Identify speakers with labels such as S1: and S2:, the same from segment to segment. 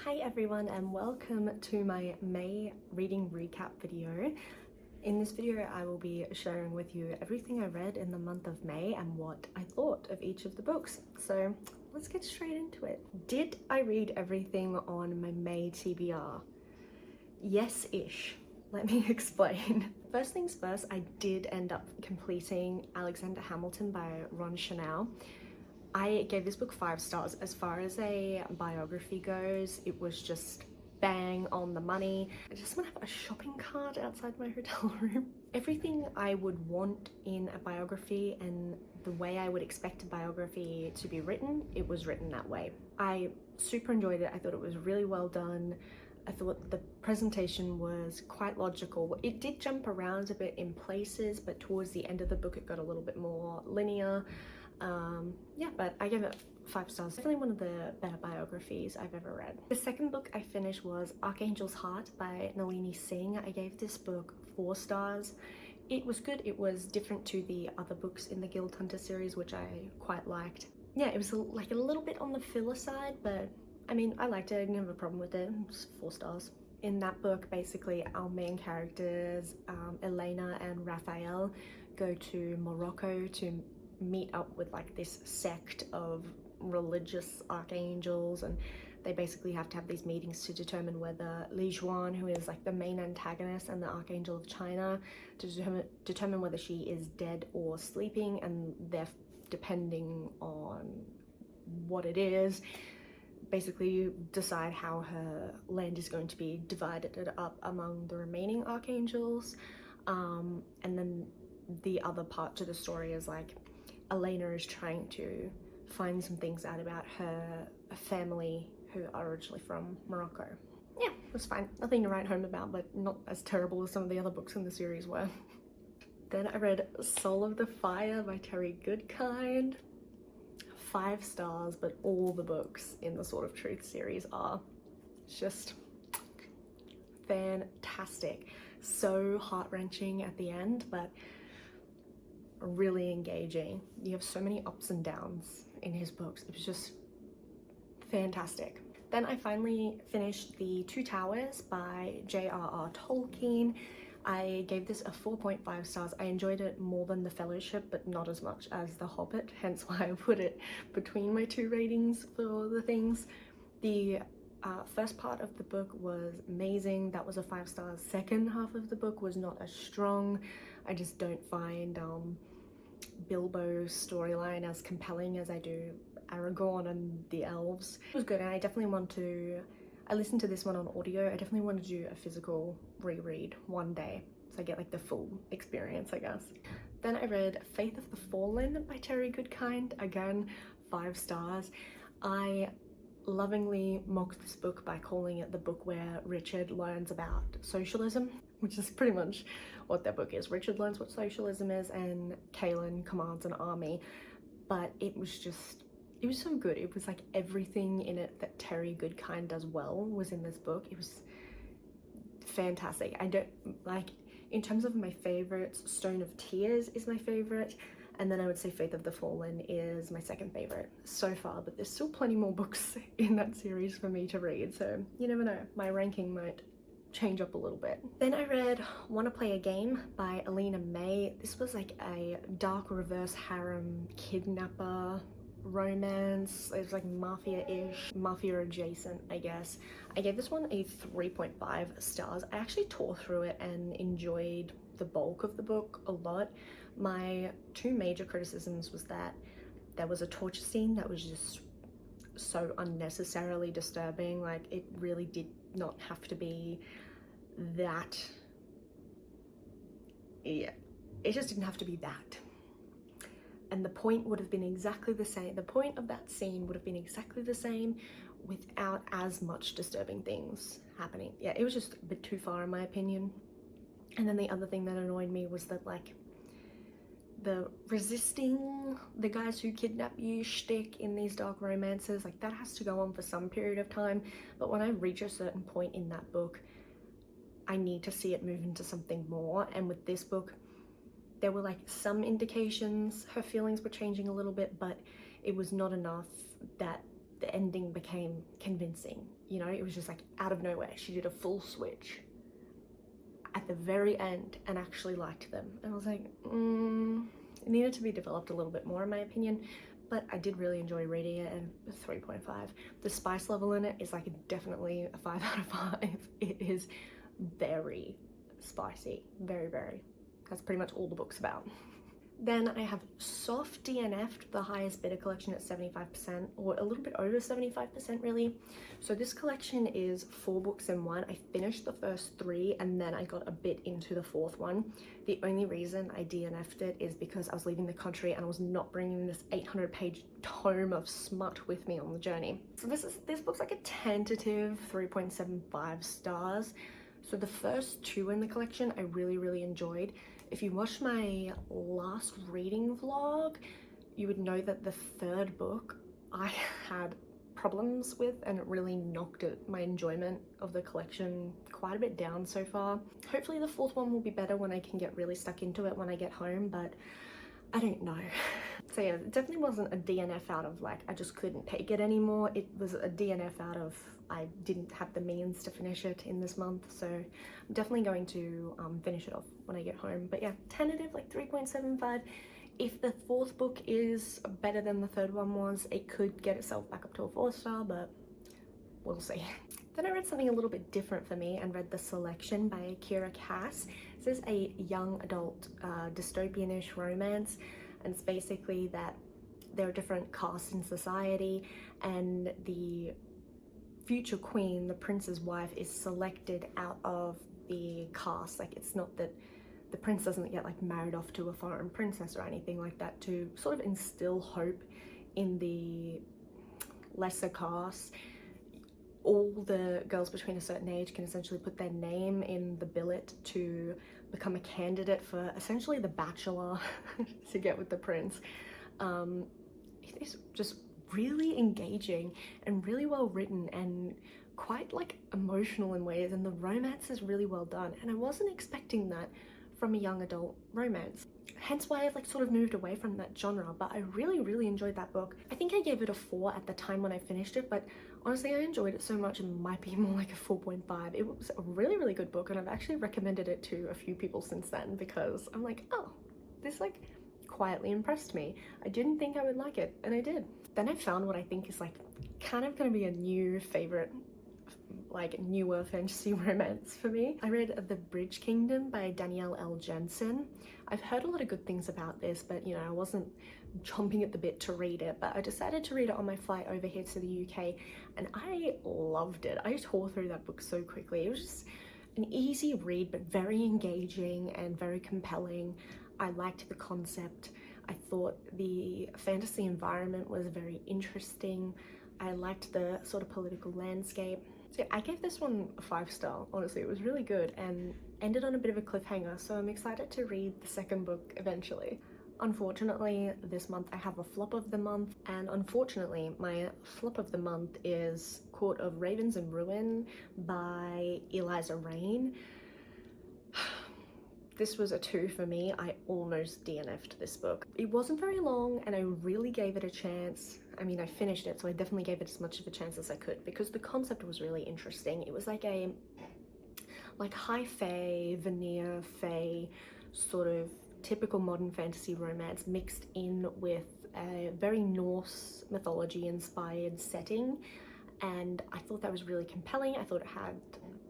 S1: Hi everyone and welcome to my May reading recap video. In this video I will be sharing with you everything I read in the month of May and what I thought of each of the books. So let's get straight into it. Did I read everything on my May TBR? Yes-ish. Let me explain. First things first, I did end up completing Alexander Hamilton by Ron Chernow. I gave this book 5 stars. As far as a biography goes, it was just bang on the money. I just want to have a shopping cart outside my hotel room. Everything I would want in a biography and the way I would expect a biography to be written, it was written that way. I super enjoyed it. I thought it was really well done. I thought the presentation was quite logical. It did jump around a bit in places, but towards the end of the book it got a little bit more linear. Yeah, but I gave it 5 stars. Definitely one of the better biographies I've ever read. The second book I finished was Archangel's Heart by Nalini Singh. I gave this book 4 stars. It was good. It was different to the other books in the Guild Hunter series, which I quite liked. Yeah, it was like a little bit on the filler side, but I mean, I liked it. I didn't have a problem with it. It was 4 stars. In that book, basically our main characters, Elena and Raphael, go to Morocco to meet up with like this sect of religious archangels, and they basically have to have these meetings to determine whether Li Juan, who is like the main antagonist and the Archangel of China, to determine whether she is dead or sleeping, and they're depending on what it is, basically decide how her land is going to be divided up among the remaining archangels. And then the other part to the story is like Elena is trying to find some things out about her family who are originally from Morocco. Yeah, it was fine. Nothing to write home about, but not as terrible as some of the other books in the series were. Then I read Soul of the Fire by Terry Goodkind. 5 stars, but all the books in the Sword of Truth series are just fantastic. So heart-wrenching at the end, but really engaging. You have so many ups and downs in his books. It was just fantastic. Then I finally finished The Two Towers by J.R.R. Tolkien. I gave this a 4.5 stars. I enjoyed it more than The Fellowship, but not as much as The Hobbit, hence why I put it between my 2 ratings for the things. The first part of the book was amazing. That was a 5 stars. Second half of the book was not as strong. I just don't find Bilbo's storyline as compelling as I do Aragorn and the elves. It was good, and I definitely want to, I listened to this one on audio. I definitely want to do a physical reread one day, so I get like the full experience, I guess. Then I read Faith of the Fallen by Terry Goodkind. Again, 5 stars. I lovingly mocked this book by calling it the book where Richard learns about socialism, which is pretty much what that book is. Richard learns what socialism is and Kaelin commands an army, but it was so good. It was like everything in it that Terry Goodkind does well was in this book. It was fantastic. I don't like, in terms of my favorites, Stone of Tears is my favorite, and then I would say Faith of the Fallen is my second favorite so far, but there's still plenty more books in that series for me to read, so you never know, my ranking might change up a little bit. Then I read Wanna Play a Game by Alina May. This was like a dark reverse harem kidnapper romance. It was like mafia-ish, mafia adjacent, I guess. I gave this one a 3.5 stars. I actually tore through it and enjoyed the bulk of the book a lot. My 2 major criticisms was that there was a torture scene that was just so unnecessarily disturbing. Like, it really did not have to be that. Yeah, it just didn't have to be that. And the point would have been exactly the same. The point of that scene would have been exactly the same without as much disturbing things happening. Yeah, it was just a bit too far in my opinion. And then the other thing that annoyed me was that like the resisting the guys who kidnap you shtick in these dark romances, like that has to go on for some period of time, but when I reach a certain point in that book, I need to see it move into something more. And with this book, there were like some indications her feelings were changing a little bit, but it was not enough that the ending became convincing. you know, it was just like out of nowhere. She did a full switch at the very end and actually liked them. And I was like, it needed to be developed a little bit more in my opinion, but I did really enjoy reading it, and 3.5. The spice level in it is like definitely a 5 out of 5. It is very spicy, very, very. That's pretty much all the book's about. Then I have soft DNF'd the highest bidder collection at 75%, or a little bit over 75% really. So this collection is 4 books in one. I finished the first 3 and then I got a bit into the 4th one. The only reason I DNF'd it is because I was leaving the country and I was not bringing this 800-page tome of smut with me on the journey. So this book's like a tentative 3.75 stars. So the first 2 in the collection I really, really enjoyed. If you watched my last reading vlog, you would know that the 3rd book I had problems with, and it really knocked my enjoyment of the collection quite a bit down so far. Hopefully the 4th one will be better when I can get really stuck into it when I get home, but I don't know. So yeah, it definitely wasn't a DNF out of like I just couldn't take it anymore. It was a DNF out of I didn't have the means to finish it in this month, so I'm definitely going to finish it off when I get home. But yeah, tentative like 3.75. If the 4th book is better than the 3rd one was, it could get itself back up to a 4-star, but we'll see. Then I read something a little bit different for me and read The Selection by Kiera Cass. This is a young adult dystopian-ish romance, and it's basically that there are different castes in society, and the future queen, the prince's wife, is selected out of the caste. Like, it's not that the prince doesn't get like married off to a foreign princess or anything like that, to sort of instill hope in the lesser caste. All the girls between a certain age can essentially put their name in the billet to become a candidate for essentially the bachelor to get with the prince. It is just really engaging and really well written and quite like emotional in ways, and the romance is really well done, and I wasn't expecting that from a young adult romance, hence why I've like sort of moved away from that genre. But I really, really enjoyed that book. I think I gave it a 4 at the time when I finished it, but honestly I enjoyed it so much it might be more like a 4.5. It was a really, really good book, and I've actually recommended it to a few people since then because I'm like, oh, this like quietly impressed me. I didn't think I would like it, and I did. Then I found what I think is like kind of gonna be a new favorite, like newer fantasy romance for me. I read The Bridge Kingdom by Danielle L. Jensen. I've heard a lot of good things about this, but you know, I wasn't chomping at the bit to read it, but I decided to read it on my flight over here to the UK, and I loved it. I tore through that book so quickly. It was just an easy read, but very engaging and very compelling. I liked the concept. I thought the fantasy environment was very interesting. I liked the sort of political landscape. So I gave this one a 5-star, honestly. It was really good and ended on a bit of a cliffhanger, so I'm excited to read the 2nd book eventually. Unfortunately, this month I have a flop of the month, and unfortunately my flop of the month is Court of Ravens and Ruin by Eliza Rein. This was a 2 for me. I almost DNF'd this book. It wasn't very long and I really gave it a chance. I mean, I finished it, so I definitely gave it as much of a chance as I could because the concept was really interesting. It was like a high fae, veneer fae, sort of typical modern fantasy romance mixed in with a very Norse mythology inspired setting, and I thought that was really compelling. I thought it had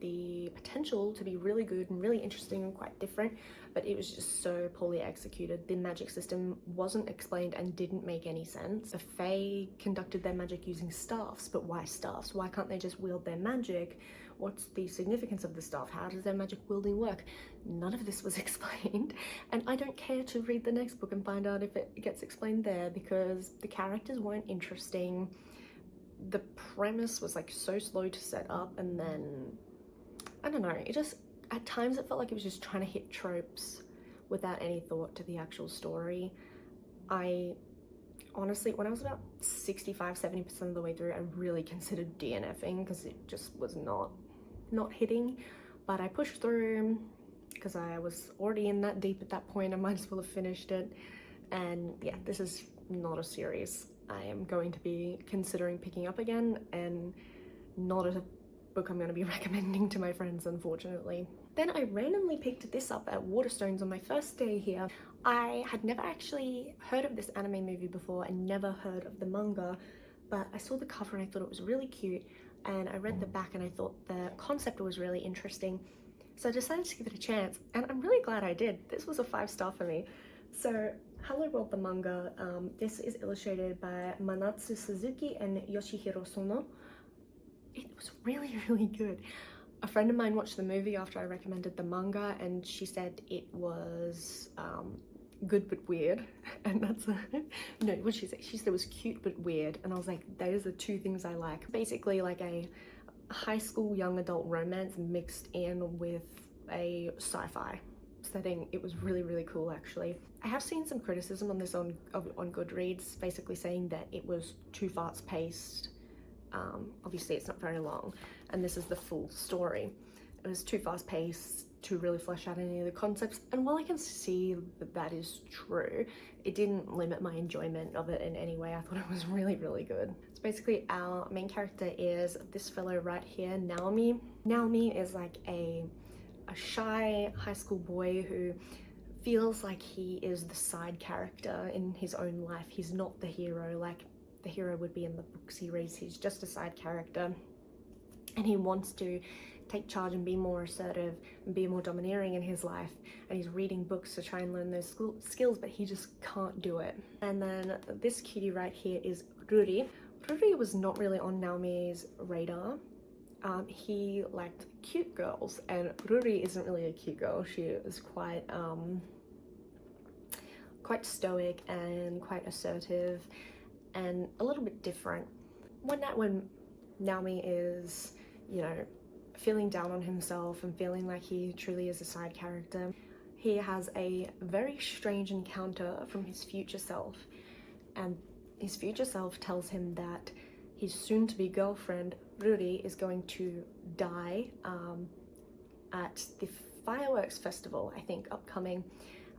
S1: the potential to be really good and really interesting and quite different, but it was just so poorly executed. The magic system wasn't explained and didn't make any sense. The Fae conducted their magic using staffs, but why staffs? Why can't they just wield their magic? What's the significance of the staff? How does their magic wielding work? None of this was explained, and I don't care to read the next book and find out if it gets explained there because the characters weren't interesting. The premise was like so slow to set up, and then I don't know, it just, at times it felt like it was just trying to hit tropes without any thought to the actual story. I honestly, when I was about 65-70% of the way through, I really considered DNFing because it just was not hitting, but I pushed through because I was already in that deep at that point. I might as well have finished it, and yeah, this is not a series I am going to be considering picking up again, and not a book I'm going to be recommending to my friends, unfortunately. Then I randomly picked this up at Waterstones on my first day here. I had never actually heard of this anime movie before and never heard of the manga, but I saw the cover and I thought it was really cute, and I read the back and I thought the concept was really interesting. So I decided to give it a chance, and I'm really glad I did. This was a 5-star for me. So Hello World, the manga. This is illustrated by Manatsu Suzuki and Yoshihiro Sono. It was really, really good. A friend of mine watched the movie after I recommended the manga, and she said it was good but weird. And that's no, what did she say? She said it was cute but weird, and I was like, those are two things I like. Basically like a high school young adult romance mixed in with a sci-fi setting. It was really, really cool actually. I have seen some criticism on this on Goodreads, basically saying that it was too fast paced. Obviously it's not very long, and this is the full story. It was too fast paced to really flesh out any of the concepts, and while I can see that that is true, it didn't limit my enjoyment of it in any way. I thought it was really, really good. So basically our main character is this fellow right here, Naomi. Naomi is like a shy high school boy who feels like he is the side character in his own life. He's not the hero like the hero would be in the book series. He's just a side character, and he wants to take charge and be more assertive and be more domineering in his life, and he's reading books to try and learn those skills, but he just can't do it. And then this cutie right here is Ruri. Ruri was not really on Naomi's radar. He liked cute girls, and Ruri isn't really a cute girl. She is quite stoic and quite assertive and a little bit different. One night when Naomi is, you know, feeling down on himself and feeling like he truly is a side character, he has a very strange encounter from his future self, and his future self tells him that his soon-to-be girlfriend Ruri is going to die at the fireworks festival, I think, upcoming,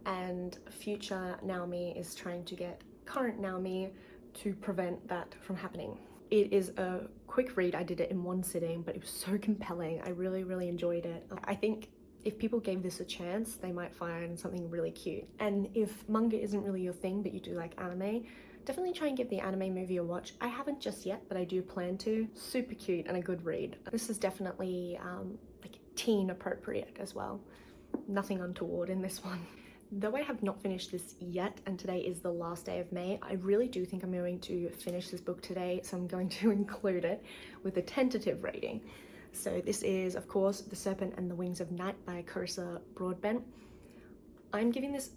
S1: and future Naomi is trying to get current Naomi to prevent that from happening. It is a quick read. I did it in one sitting, but it was so compelling. I really, really enjoyed it. I think if people gave this a chance, they might find something really cute. And if manga isn't really your thing, but you do like anime, definitely try and give the anime movie a watch. I haven't just yet, but I do plan to. Super cute and a good read. This is definitely like teen appropriate as well. Nothing untoward in this one. Though I have not finished this yet, and today is the last day of May, I really do think I'm going to finish this book today, so I'm going to include it with a tentative rating. So this is, of course, The Serpent and the Wings of Night by Carissa Broadbent. I'm giving this,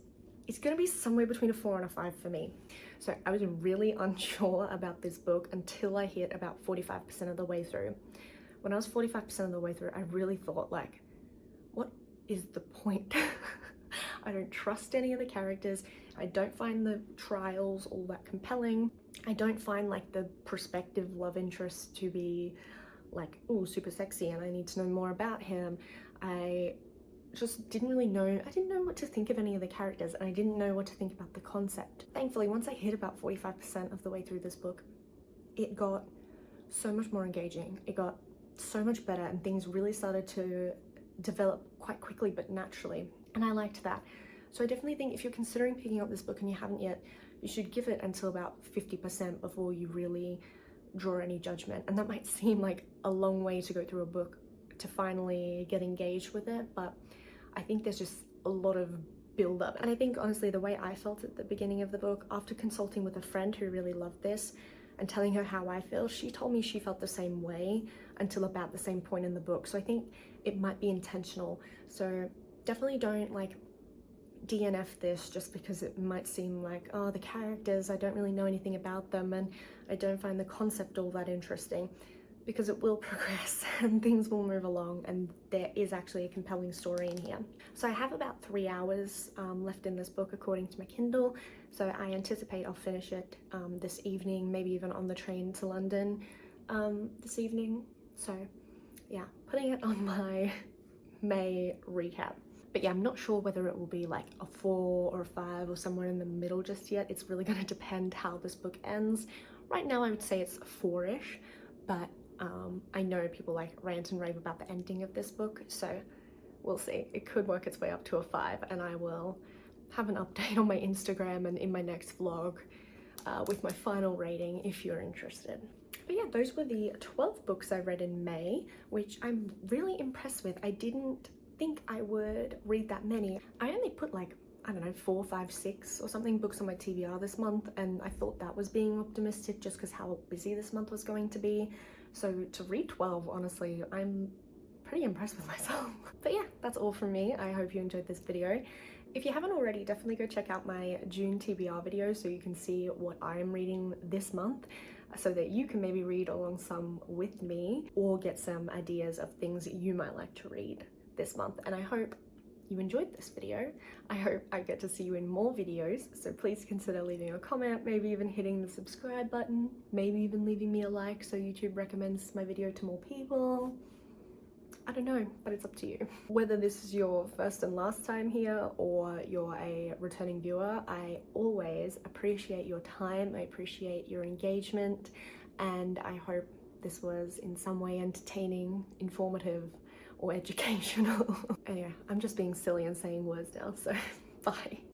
S1: it's going to be somewhere between a 4 and a 5 for me. So I was really unsure about this book until I hit about 45% of the way through. When I was 45% of the way through, I really thought, like, what is the point? I don't trust any of the characters. I don't find the trials all that compelling. I don't find like the prospective love interest to be like, oh, super sexy and I need to know more about him. I just didn't really know, I didn't know what to think of any of the characters, and I didn't know what to think about the concept. Thankfully, once I hit about 45% of the way through this book, it got so much more engaging. It got so much better, and things really started to develop quite quickly but naturally, and I liked that. So I definitely think if you're considering picking up this book and you haven't yet, you should give it until about 50% before you really draw any judgment. And that might seem like a long way to go through a book to finally get engaged with it, but I think there's just a lot of build up. And I think honestly the way I felt at the beginning of the book, after consulting with a friend who really loved this and telling her how I feel, she told me she felt the same way until about the same point in the book. So I think it might be intentional. So definitely don't like DNF this just because it might seem like, oh, the characters, I don't really know anything about them and I don't find the concept all that interesting, because it will progress and things will move along, and there is actually a compelling story in here. So I have about 3 hours left in this book according to my Kindle, so I anticipate I'll finish it this evening, maybe even on the train to London this evening. So yeah, putting it on my May recap. But yeah, I'm not sure whether it will be like a 4 or a 5 or somewhere in the middle just yet. It's really going to depend how this book ends. Right now I would say it's a 4-ish, but I know people like rant and rave about the ending of this book, so we'll see. It could work its way up to a 5, and I will have an update on my Instagram and in my next vlog with my final rating if you're interested. But yeah, those were the 12 books I read in May, which I'm really impressed with. I didn't think I would read that many. I only put like, I don't know, 4, 5, 6 or something books on my TBR this month, and I thought that was being optimistic just because how busy this month was going to be. So to read 12, honestly, I'm pretty impressed with myself. But yeah, that's all from me. I hope you enjoyed this video. If you haven't already, definitely go check out my June TBR video so you can see what I'm reading this month, so that you can maybe read along some with me or get some ideas of things that you might like to read this month. And I hope you enjoyed this video. I hope I get to see you in more videos, so please consider leaving a comment, maybe even hitting the subscribe button, maybe even leaving me a like so YouTube recommends my video to more people. I don't know, but it's up to you. Whether this is your first and last time here or you're a returning viewer, I always appreciate your time, I appreciate your engagement, and I hope this was in some way entertaining, informative, or educational. Anyway, I'm just being silly and saying words now, so bye.